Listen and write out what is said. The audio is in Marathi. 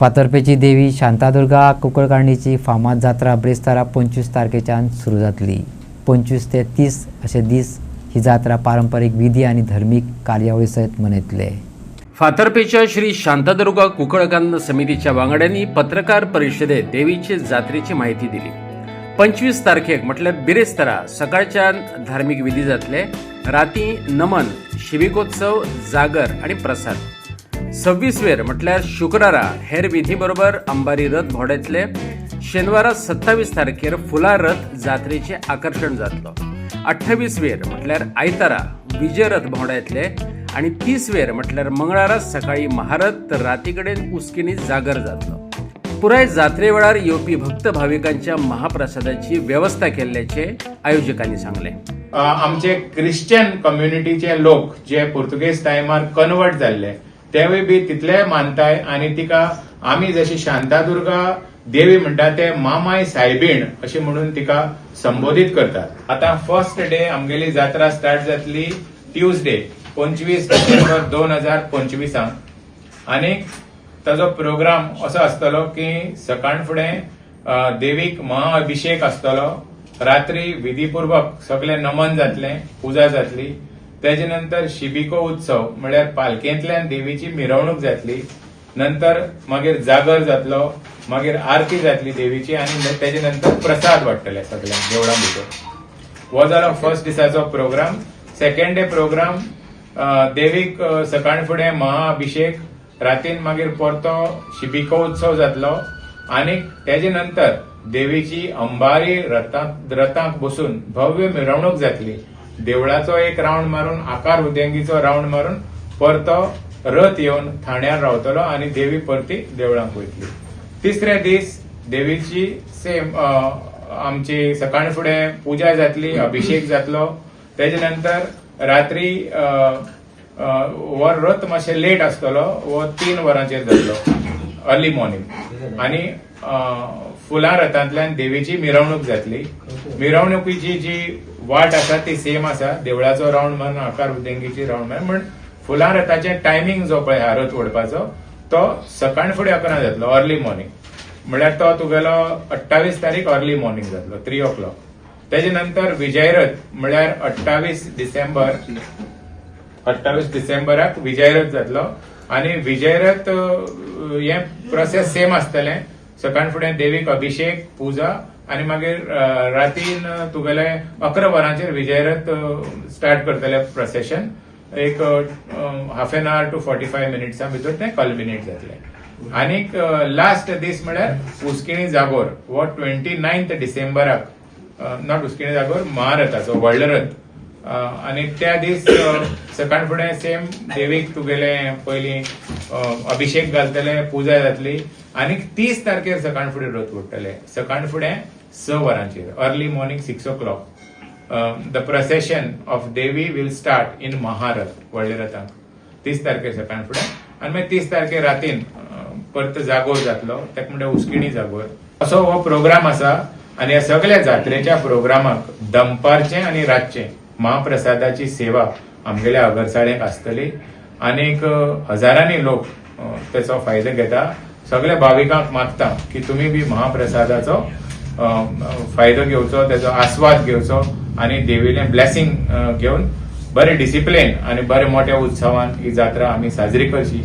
फातर्पेची देवी शांतादुर्गा कुंकळकांडीची फामाद जात्रा ब्रेस्तारा 25 तारखेच्यान सुरू जातली। 25 ते 30 अशे दीस ही जात्रा पारंपरीक विधी आणि धार्मिक कार्यावळी सहित मनयतले। फातर्पेच्या श्री शांतादुर्गा कुंकळकांड समितीच्या वांगड्यांनी पत्रकार परिषदेत देवीचे जात्रेची माहिती दिली। 25 तारखेक म्हटल्यार बिरेस्तारा सकाळच्यान धार्मिक विधी जातले। राती नमन, शिबिकोत्सव, जागर आणि प्रसाद। 26 वेर म्हटल्यार शुक्रारा हेर विधी बरोबर अंबारी रथ भोंवडायतले। शेनवारा 27 तारखेर फुला रथ जात्रेचे आकर्षण जातलो। 28 वेर म्हटल्यार आयतारा विजय रथ भोंवडायतले आणि 30 वेर म्हटल्यार मंगळारा सकाळी महारथ तर राती कडेन उस्किणी जागर जातलो। पुराय जात्रे वेळार येवपी भक्त भाविकांच्या महाप्रसादाची व्यवस्था केल्ल्याचे आयोजकांनी सांगले। आमचे क्रिश्चियन कम्युनिटीचे लोक जे पुर्तुगेज टायमार कन्वर्ट जाल्ले तेवूय बी तितले मानताय आणि तिका आमी जशी शांतादुर्गा देवी म्हणटा ते मामाय सायबीण अशी म्हणून तिका संबोधित करतात। आता फर्स्ट डे आमगेली जात्रा स्टार्ट जातली ट्यूजडे 25 डिसेंबर 2025 आणि ताजो प्रोग्राम असो आसतलो की सकाळ फुडें देवीक महाअभिषेक आसतलो। रात्री विधीपूर्वक सगळे नमन जातले, पूजा जातली। तेजे नंतर शिबिको उत्सव म्हळ्यार पालखेंतल्यान देवीची मिरवणूक जातली। नंतर मागीर जागर जातलो, मागीर आरती जातली देवीची आणि तेजे नंतर प्रसाद वाटतले सगळ्यांक देवळां भितर। हो जालो फर्स्ट दिसाचो प्रोग्राम। सेकंड डे प्रोग्राम देवीक सकाळ फुडें महाअभिषेक, रातीन मागीर परतो शिबिको उत्सव जातलो आणि तेजे नंतर देवीची अंबारी रथांक बसून भव्य मिरवणूक जातली। देवळाचो एक राउंड मारून आकार उदेंगीचो राउंड मारून परतो रथ येवन ठाण्यार रावतलो आणि देवी परती देवळांक वयतली। तिसरे दीस देवीची सेम आमची सकाळ फुडें पूजा जातली, अभिषेक जातलो। तेजे नंतर रात्री वर रथ मातशें लेट आसतलो, वो 3 वरांचेर जातलो अर्ली मॉर्निंग आणि फुलां रथांतल्यान देवीची मिरवणूक जातली। मिरवणुकीची जी वाट आसा ती सेम आसा, देवळाचो राउंड मारून आकार उदेंगीची राउंड मारून, पण फुलां रथाचे टायमिंग जो पळय हा रथ ओडपाचो तो सकाळ फुडें 11 जातलो अर्ली मॉर्निंग। म्हळ्यार तो तुगेलो 28 तारीख अर्ली मॉर्निंग जातलो 3 o'clock। तेजे नंतर विजयरथ म्हळ्यार 28 डिसेंबराक विजयरथ जातलो आणि विजयरथ हे प्रोसेस सेम आसतले। सकाळ फुडें देवीक अभिषेक, पूजा आणि मागीर रातीन तुगेले 11 वरांचेर विजयरथ स्टार्ट करतले प्रोसेशन। एक हाफ एन आवर टू 45 मिनिट्सां भितर ते कल्मिनेट जातले। आणि लास्ट दीस म्हळ्यार उस्किणी जागोर वो 29 डिसेंबराक, नॉट उस्किणी जागोर, महारथाचो व्हडलो रथ। आणि त्या दीस सकाळ फुडें सेम देवीक तुगेले पयली अभिषेक घालतले, पूजा जातली आणि 30 तारखेर सकाळ फुडें रथ ओडटले सकाळ फुडें 6 वरांचेर early morning 6 o'clock। The procession of Devi will start in महारथ व्हडले रथांक 30 तारखेर सकाळ फुडें आणि मागीर 30 तारखेर रातीन परत जागोर जातलो, ताका म्हणटा उस्किणी जागोर। असो हो प्रोग्राम आसा आणि ह्या सगळ्या जात्रेच्या प्रोग्रामाक दनपारचे आणि रातचे महाप्रसादाची सेवा आमगेल्या अगरसाळेक आसतली आणि हजारांनी लोक त्याचो फायदो घेता। सगळ्या भाविकांक मागता की तुम्ही बी महाप्रसादाचो फायदो घेवचो, त्याचो आस्वाद घेवचो आणि देवीले ब्लेसिंग घेवन बरे डिसिप्लिन आणि बरे मोठ्या उत्सवान ही जात्रा आम्ही साजरी करची।